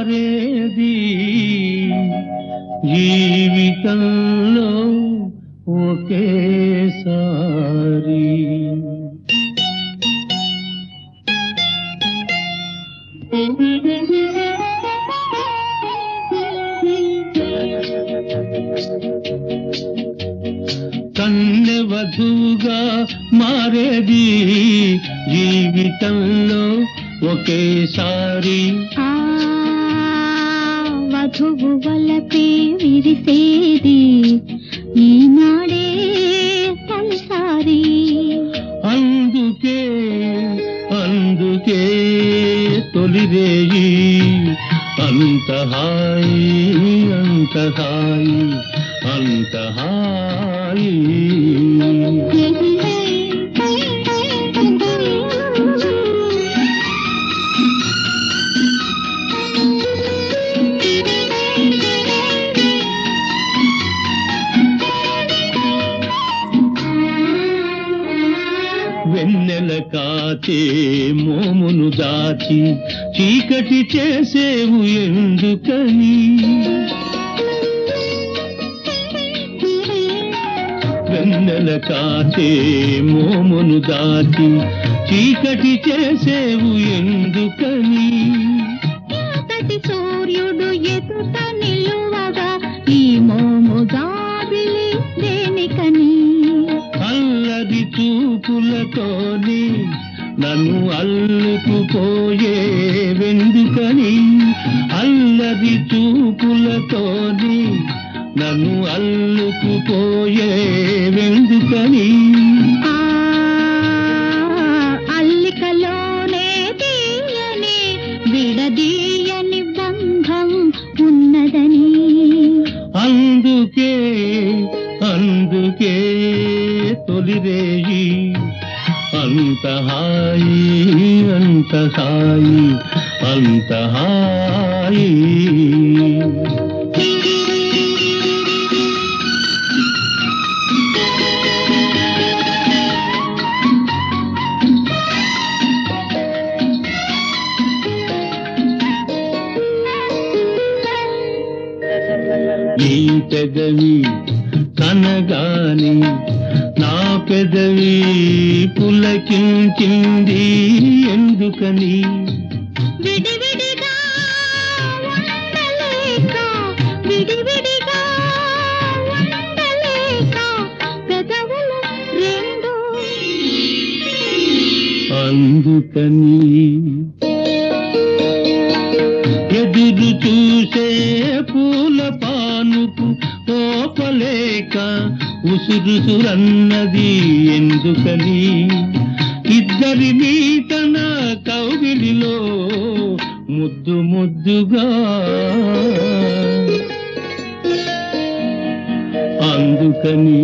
మారేది జీవితంలో ఒకేసారి. కన్నె వధువుగా మారేది జీవితంలో ఒకేసారి. వధువు వలపే విరిసేది ఈనాడే సంసారి. అందుకే అందుకే తొలిరేయి అంత హాయి అంత హాయి అంత హాయి. వెన్నెల కాచే మోమును దాచి చీకటి చేసేవు ఎందుకని. వెన్నెల కాచే మోమును దాచి చీకటి చేసేవు ఎందుకని. ఇంతటి సూర్యుడు ఎదుట నిలువగా ఈ మోము జాబిలి దేనికని. అల్లరి చూపులతోని నన్ను అల్లుకుపోయే వెందుకని. అల్లరి చూపులతోని నన్ను అల్లుకుపోయే వెందుకని. అల్లికలోనే తీయని విడదీయని బంధం ఉన్నదని. అందుకే అందుకే తొలిరేయి అంత హాయి అంత హాయి అంత హాయి. నీ పెదవి కనగాని నా పెదవి పులకించింది ఎందుకని. విడివిడిగా ఉండలేక విడివిడిగా ఉండలేక పెదవులు రెండు అందుకని. ఎదురు చూసే పూల పానుపు ఓపలేక ఉసురుసురన్నది ఎందుకని. ఇద్దరినీ తన కౌగిలిలో ముద్దు ముద్దుగా అందుకని.